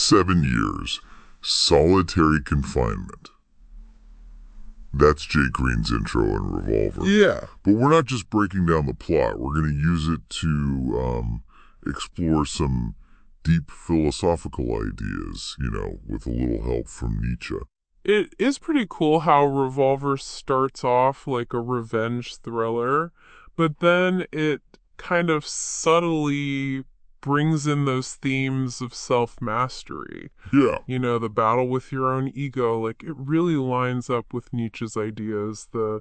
7 years, solitary confinement. That's Jay Green's intro in Revolver. Yeah. But we're not just breaking down the plot. We're going to use it to explore some deep philosophical ideas, with a little help from Nietzsche. It is pretty cool how Revolver starts off like a revenge thriller, but then it kind of subtly brings in those themes of self-mastery. Yeah. The battle with your own ego, like it really lines up with Nietzsche's ideas, the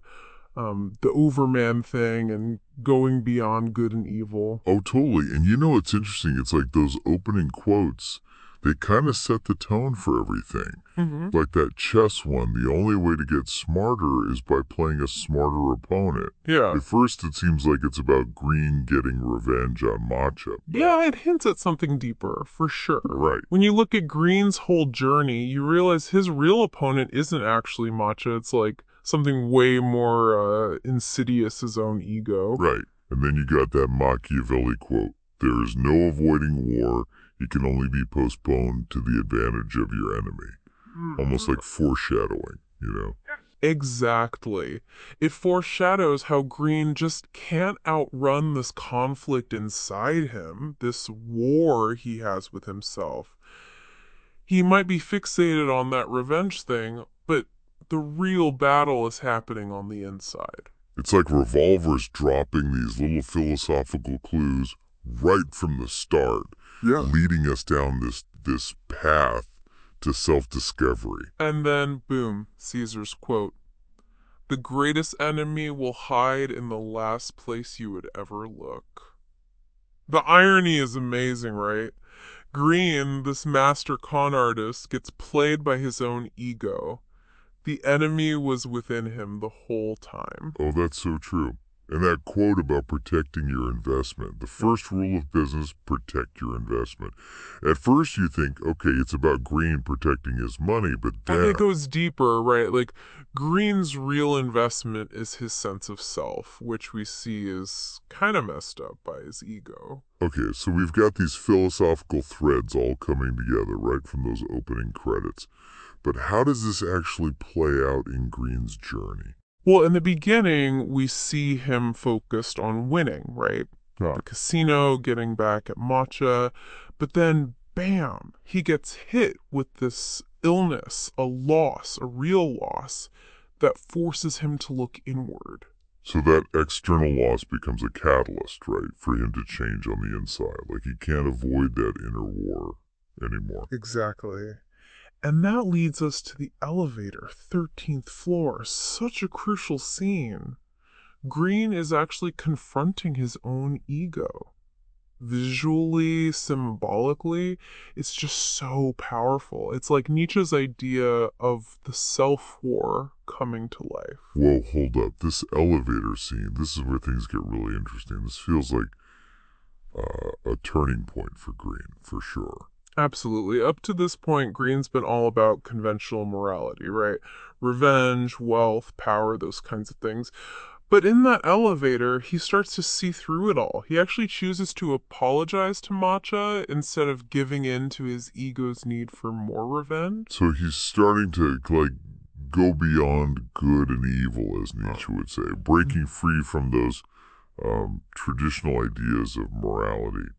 overman thing and going beyond good and evil. Oh, totally. And it's interesting. It's like those opening quotes, they kind of set the tone for everything. Mm-hmm. Like that chess one, the only way to get smarter is by playing a smarter opponent. Yeah. At first, it seems like it's about Green getting revenge on Matcha. Yeah, it hints at something deeper, for sure. Right. When you look at Green's whole journey, you realize his real opponent isn't actually Matcha. It's like something way more insidious, his own ego. Right. And then you got that Machiavelli quote, "There is no avoiding war. It can only be postponed to the advantage of your enemy." Almost like foreshadowing, Exactly. It foreshadows how Green just can't outrun this conflict inside him, this war he has with himself. He might be fixated on that revenge thing, but the real battle is happening on the inside. It's like Revolver's dropping these little philosophical clues right from the start, leading us down this path to self-discovery. And then, boom, Caesar's quote, "The greatest enemy will hide in the last place you would ever look." The irony is amazing, right? Green, this master con artist, gets played by his own ego. The enemy was within him the whole time. Oh, that's so true. And that quote about protecting your investment. The first rule of business, protect your investment. At first you think, okay, it's about Green protecting his money, but then... And it goes deeper, right? Like, Green's real investment is his sense of self, which we see is kind of messed up by his ego. Okay, so we've got these philosophical threads all coming together right from those opening credits. But how does this actually play out in Green's journey? Well, in the beginning, we see him focused on winning, right? Yeah. The casino, getting back at Matcha. But then, bam, he gets hit with this illness, a loss, a real loss, that forces him to look inward. So that external loss becomes a catalyst, right, for him to change on the inside. Like he can't avoid that inner war anymore. Exactly. And that leads us to the elevator, 13th floor. Such a crucial scene. Green is actually confronting his own ego. Visually, symbolically, it's just so powerful. It's like Nietzsche's idea of the self-war coming to life. Whoa, hold up. This elevator scene, this is where things get really interesting. This feels like a turning point for Green, for sure. Absolutely. Up to this point, Green's been all about conventional morality, right? Revenge, wealth, power, those kinds of things. But in that elevator, he starts to see through it all. He actually chooses to apologize to Matcha instead of giving in to his ego's need for more revenge. So he's starting to, go beyond good and evil, as Nietzsche would say, breaking free from those traditional ideas of morality.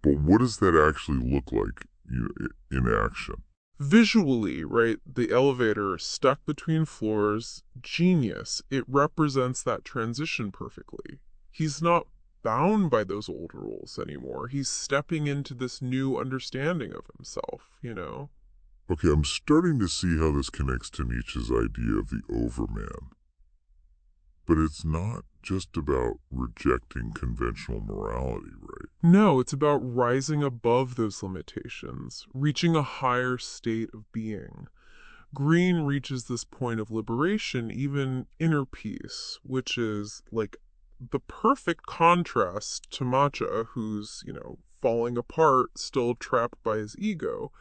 But what does that actually look like in action? Visually, right, the elevator stuck between floors, genius. It represents that transition perfectly. He's not bound by those old rules anymore. He's stepping into this new understanding of himself, Okay, I'm starting to see how this connects to Nietzsche's idea of the overman. But it's not just about rejecting conventional morality, right? No, it's about rising above those limitations, reaching a higher state of being. Green reaches this point of liberation, even inner peace, which is like the perfect contrast to Matcha, who's, falling apart, still trapped by his ego.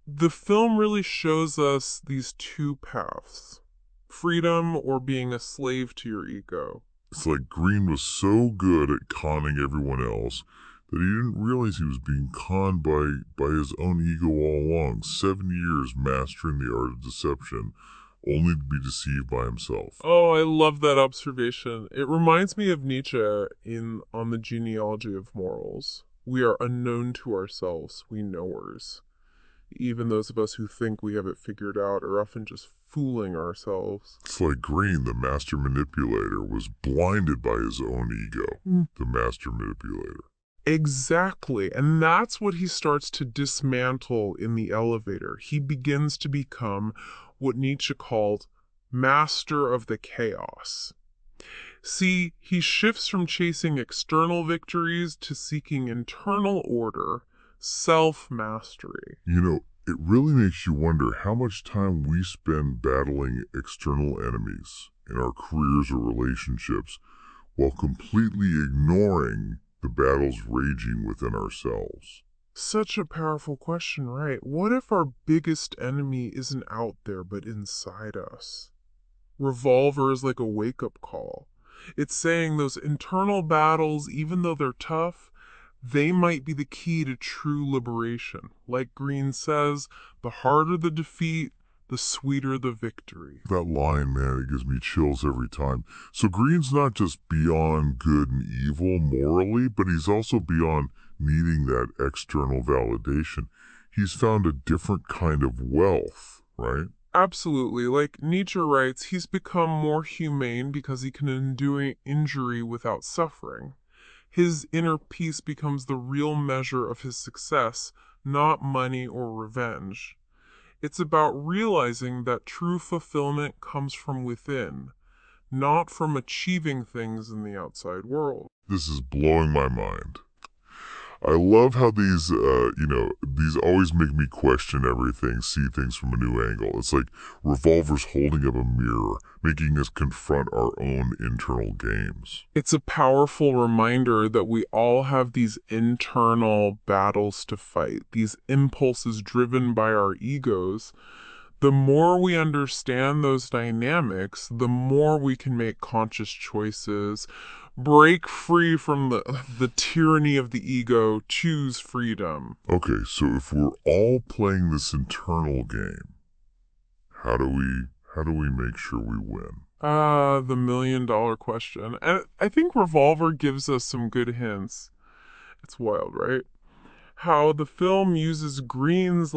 The film really shows us these two paths, freedom or being a slave to your ego. It's like Green was so good at conning everyone else that he didn't realize he was being conned by his own ego all along. 7 years mastering the art of deception, only to be deceived by himself. Oh, I love that observation. It reminds me of Nietzsche on the genealogy of morals. We are unknown to ourselves, we knowers. Even those of us who think we have it figured out are often just fooling ourselves. It's like Green, the master manipulator, was blinded by his own ego. The master manipulator. Exactly. And that's what he starts to dismantle in the elevator. He begins to become what Nietzsche called master of the chaos. See, he shifts from chasing external victories to seeking internal order, self-mastery. You know, it really makes you wonder how much time we spend battling external enemies in our careers or relationships while completely ignoring the battles raging within ourselves. Such a powerful question, right? What if our biggest enemy isn't out there but inside us? Revolver is like a wake-up call. It's saying those internal battles, even though they're tough, they might be the key to true liberation. Like Green says, the harder the defeat, the sweeter the victory. That line, man, it gives me chills every time. So Green's not just beyond good and evil morally, but he's also beyond needing that external validation. He's found a different kind of wealth, right? Absolutely. Like Nietzsche writes, he's become more humane because he can endure injury without suffering. His inner peace becomes the real measure of his success, not money or revenge. It's about realizing that true fulfillment comes from within, not from achieving things in the outside world. This is blowing my mind. I love how these always make me question everything, see things from a new angle. It's like Revolver's holding up a mirror, making us confront our own internal games. It's a powerful reminder that we all have these internal battles to fight, these impulses driven by our egos. The more we understand those dynamics, the more we can make conscious choices, break free from the tyranny of the ego, choose freedom. Okay, so if we're all playing this internal game, how do we make sure we win? The $1,000,000 question. And I think Revolver gives us some good hints. It's wild, right? How the film uses Green's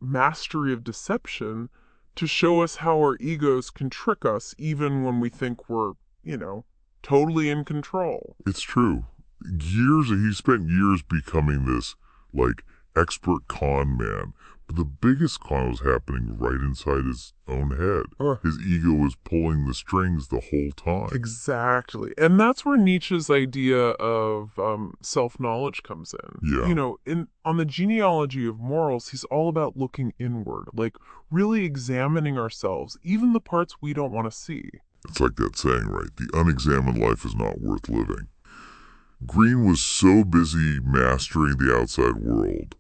mastery of deception to show us how our egos can trick us even when we think we're, totally in control. It's true. He spent years becoming this, expert con man. But the biggest con was happening right inside his own head. His ego was pulling the strings the whole time. Exactly. And that's where Nietzsche's idea of self-knowledge comes in. Yeah. On the genealogy of morals, he's all about looking inward, really examining ourselves, even the parts we don't want to see. It's like that saying, right? The unexamined life is not worth living. Green was so busy mastering the outside world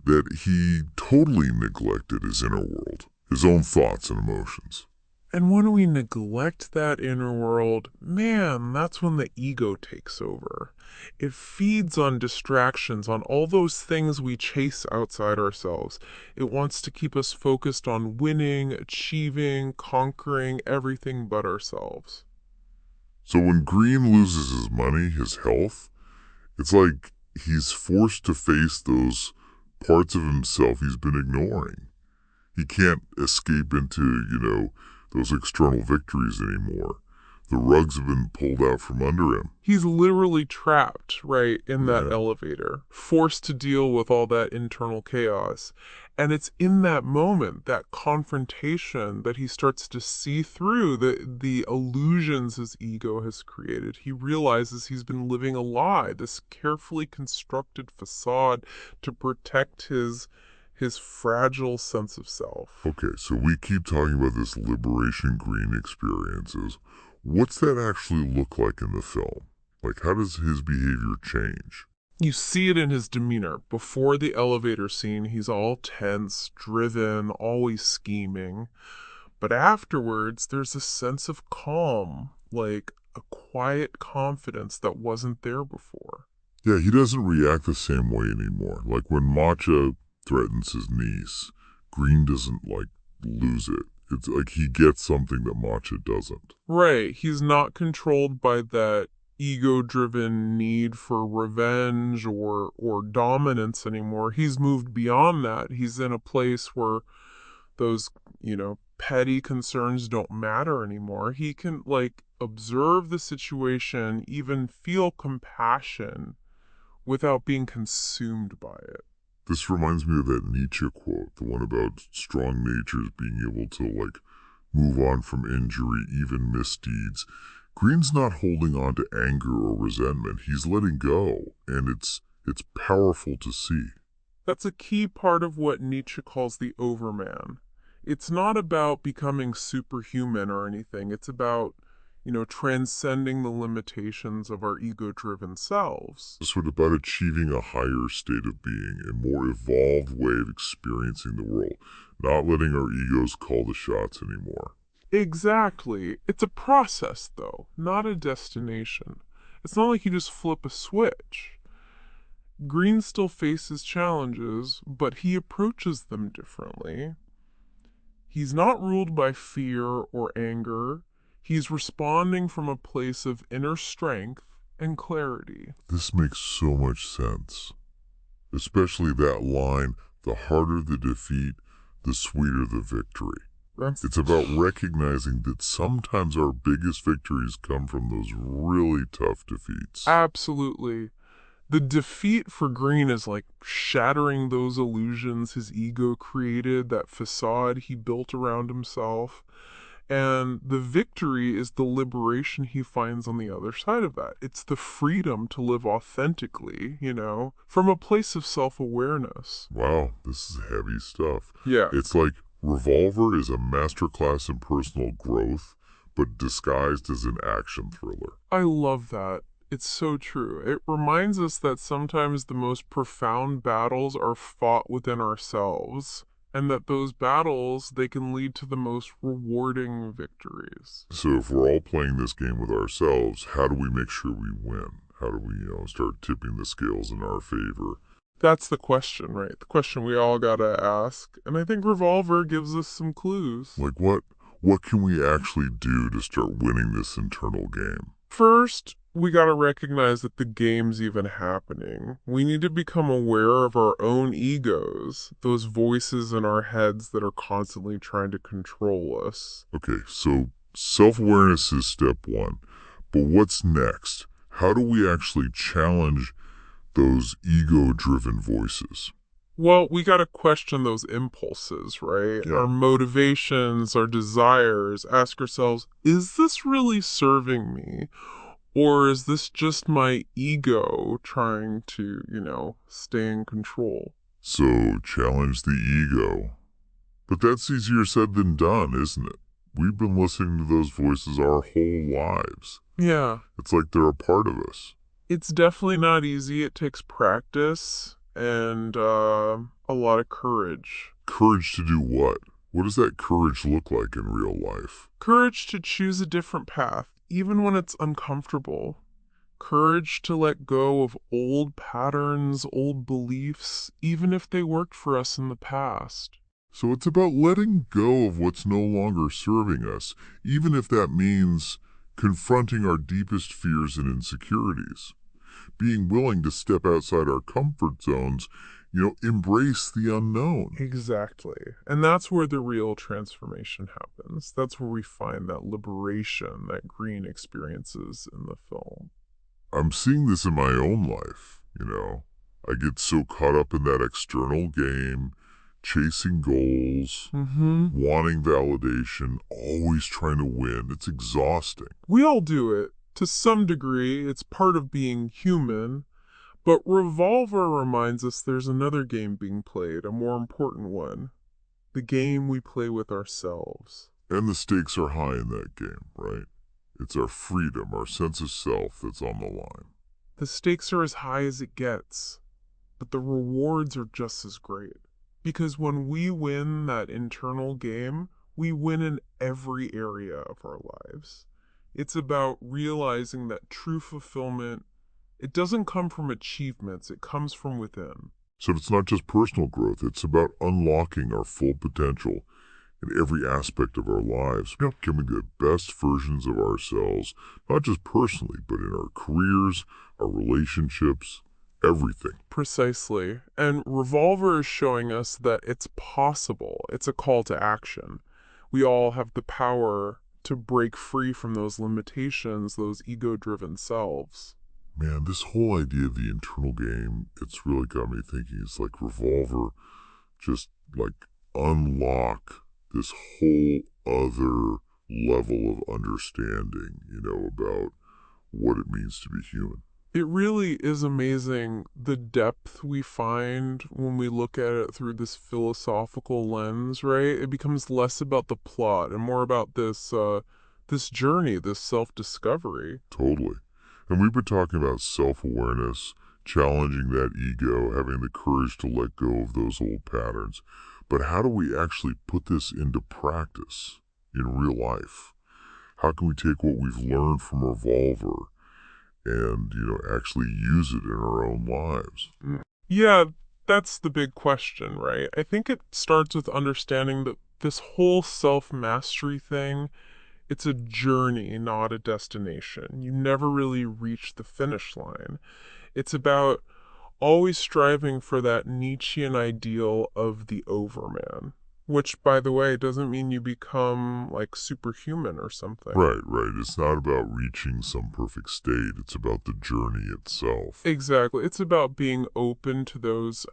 that he totally neglected his inner world, his own thoughts and emotions. And when we neglect that inner world, man, that's when the ego takes over. It feeds on distractions, on all those things we chase outside ourselves. It wants to keep us focused on winning, achieving, conquering everything but ourselves. So when Green loses his money, his health, it's like he's forced to face those parts of himself he's been ignoring. He can't escape into, those external victories anymore. The rugs have been pulled out from under him. He's literally trapped, right, in that elevator, forced to deal with all that internal chaos. And it's in that moment, that confrontation, that he starts to see through the illusions his ego has created. He realizes he's been living a lie, this carefully constructed facade to protect his fragile sense of self. Okay, so we keep talking about this Liberation Green experiences. What's that actually look like in the film? How does his behavior change? You see it in his demeanor. Before the elevator scene, he's all tense, driven, always scheming. But afterwards, there's a sense of calm, a quiet confidence that wasn't there before. Yeah, he doesn't react the same way anymore. Like when Matcha threatens his niece, Green doesn't, like, lose it. It's like he gets something that Matcha doesn't. Right, he's not controlled by that ego-driven need for revenge or dominance anymore. He's moved beyond that. He's in a place where those, petty concerns don't matter anymore. He can, like, observe the situation, even feel compassion without being consumed by it. This reminds me of that Nietzsche quote, the one about strong natures being able to, like, move on from injury, even misdeeds. Green's not holding on to anger or resentment. He's letting go, and it's powerful to see. That's a key part of what Nietzsche calls the overman. It's not about becoming superhuman or anything. It's about, transcending the limitations of our ego-driven selves. It's sort of about achieving a higher state of being, a more evolved way of experiencing the world, not letting our egos call the shots anymore. Exactly. It's a process, though, not a destination. It's not like you just flip a switch. Green still faces challenges, but he approaches them differently. He's not ruled by fear or anger. He's responding from a place of inner strength and clarity. This makes so much sense. Especially that line, the harder the defeat, the sweeter the victory. It's about recognizing that sometimes our biggest victories come from those really tough defeats. Absolutely. The defeat for Green is like shattering those illusions his ego created, that facade he built around himself. And the victory is the liberation he finds on the other side of that. It's the freedom to live authentically, from a place of self-awareness. Wow, this is heavy stuff. Yeah. It's like Revolver is a masterclass in personal growth, but disguised as an action thriller. I love that. It's so true. It reminds us that sometimes the most profound battles are fought within ourselves, and that those battles, they can lead to the most rewarding victories. So if we're all playing this game with ourselves, how do we make sure we win? How do we, start tipping the scales in our favor? That's the question, right? The question we all gotta ask. And I think Revolver gives us some clues. Like what can we actually do to start winning this internal game? First, we gotta recognize that the game's even happening. We need to become aware of our own egos, those voices in our heads that are constantly trying to control us. Okay, so self-awareness is step one. But what's next? How do we actually challenge those ego-driven voices? Well, we gotta question those impulses, right? Yeah. Our motivations, our desires. Ask ourselves, is this really serving me? Or is this just my ego trying to, stay in control? So, challenge the ego. But that's easier said than done, isn't it? We've been listening to those voices our whole lives. Yeah. It's like they're a part of us. It's definitely not easy. It takes practice and a lot of courage. Courage to do what? What does that courage look like in real life? Courage to choose a different path, even when it's uncomfortable. Courage to let go of old patterns, old beliefs, even if they worked for us in the past. So it's about letting go of what's no longer serving us, even if that means confronting our deepest fears and insecurities. Being willing to step outside our comfort zones, embrace the unknown. Exactly. And that's where the real transformation happens. That's where we find that liberation that Green experiences in the film. I'm seeing this in my own life, I get so caught up in that external game, chasing goals, wanting validation, always trying to win. It's exhausting. We all do it. To some degree, it's part of being human. But Revolver reminds us there's another game being played, a more important one. The game we play with ourselves. And the stakes are high in that game, right? It's our freedom, our sense of self that's on the line. The stakes are as high as it gets, but the rewards are just as great. Because when we win that internal game, we win in every area of our lives. It's about realizing that true fulfillment It doesn't come from achievements, it comes from within. So it's not just personal growth, it's about unlocking our full potential in every aspect of our lives, becoming the best versions of ourselves, not just personally, but in our careers, our relationships, everything. Precisely. And Revolver is showing us that it's possible. It's a call to action. We all have the power to break free from those limitations, those ego-driven selves. Man, this whole idea of the internal game, it's really got me thinking. It's like Revolver just like unlock this whole other level of understanding, about what it means to be human. It really is amazing the depth we find when we look at it through this philosophical lens, right? It becomes less about the plot and more about this journey, this self-discovery. Totally. And we've been talking about self-awareness, challenging that ego, having the courage to let go of those old patterns. But how do we actually put this into practice in real life? How can we take what we've learned from Revolver and, actually use it in our own lives? Yeah, that's the big question, right? I think it starts with understanding that this whole self-mastery thing, it's a journey, not a destination. You never really reach the finish line. It's about always striving for that Nietzschean ideal of the overman, which, by the way, doesn't mean you become like superhuman or something. Right. It's not about reaching some perfect state. It's about the journey itself. Exactly. It's about being open to those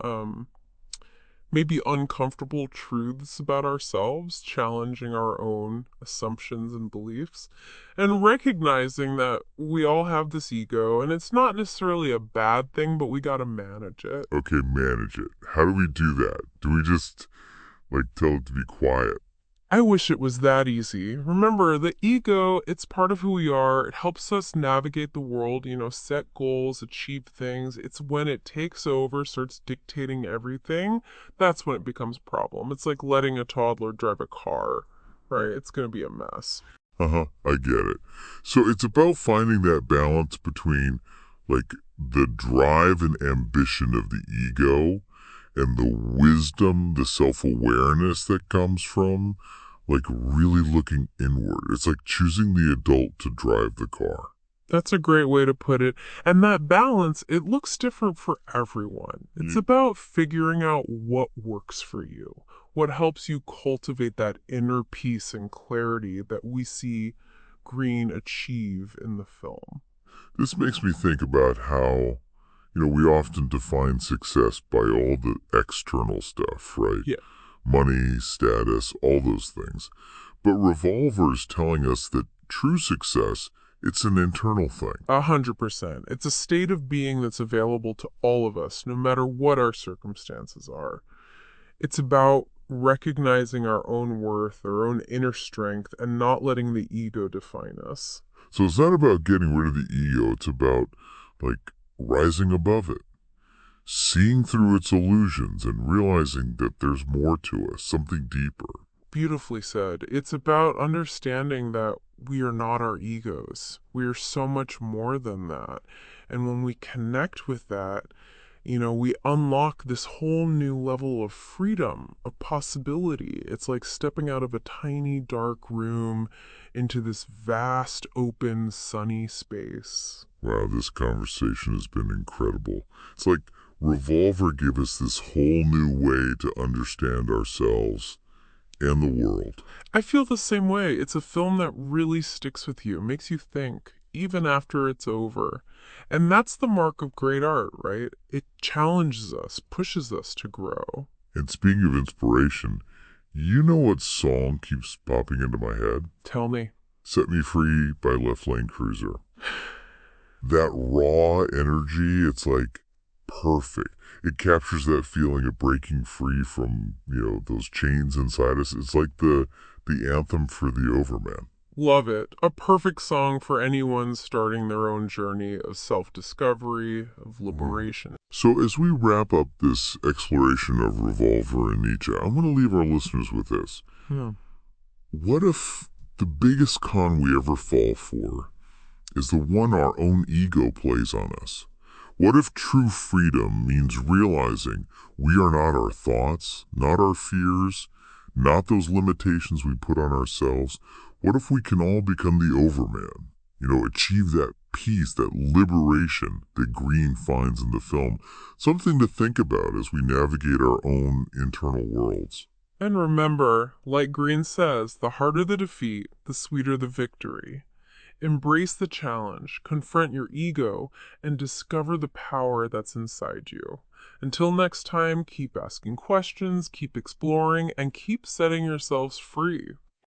maybe uncomfortable truths about ourselves, challenging our own assumptions and beliefs, and recognizing that we all have this ego, and it's not necessarily a bad thing, but we gotta manage it. Okay, manage it. How do we do that? Do we just, tell it to be quiet? I wish it was that easy. Remember, the ego, it's part of who we are. It helps us navigate the world, set goals, achieve things. It's when it takes over, starts dictating everything, that's when it becomes a problem. It's like letting a toddler drive a car, right? It's going to be a mess. I get it. So it's about finding that balance between, the drive and ambition of the ego and the wisdom, the self-awareness that comes from really looking inward. It's like choosing the adult to drive the car. That's a great way to put it. And that balance, it looks different for everyone. It's about figuring out what works for you, what helps you cultivate that inner peace and clarity that we see Green achieve in the film. This makes me think about how, we often define success by all the external stuff, right? Yeah. Money, status, all those things. But Revolver is telling us that true success, it's an internal thing. 100%. It's a state of being that's available to all of us, no matter what our circumstances are. It's about recognizing our own worth, our own inner strength, and not letting the ego define us. So it's not about getting rid of the ego. It's about, rising above it. Seeing through its illusions and realizing that there's more to us, something deeper. Beautifully said. It's about understanding that we are not our egos. We are so much more than that. And when we connect with that, we unlock this whole new level of freedom, of possibility. It's like stepping out of a tiny, dark room into this vast, open, sunny space. Wow, this conversation has been incredible. It's like Revolver gave us this whole new way to understand ourselves and the world. I feel the same way. It's a film that really sticks with you, makes you think, even after it's over. And that's the mark of great art, right? It challenges us, pushes us to grow. And speaking of inspiration, you know what song keeps popping into my head? Tell me. Set Me Free by Left Lane Cruiser. That raw energy, it's perfect. It captures that feeling of breaking free from, those chains inside us. It's like the anthem for the overman. Love it. A perfect song for anyone starting their own journey of self-discovery, of liberation. So as we wrap up this exploration of Revolver and Nietzsche, I want to leave our listeners with this. What if the biggest con we ever fall for is the one our own ego plays on us? What if true freedom means realizing we are not our thoughts, not our fears, not those limitations we put on ourselves? What if we can all become the overman? Achieve that peace, that liberation that Green finds in the film. Something to think about as we navigate our own internal worlds. And remember, like Green says, the harder the defeat, the sweeter the victory. Embrace the challenge, confront your ego, and discover the power that's inside you. Until next time, keep asking questions, keep exploring, and keep setting yourselves free.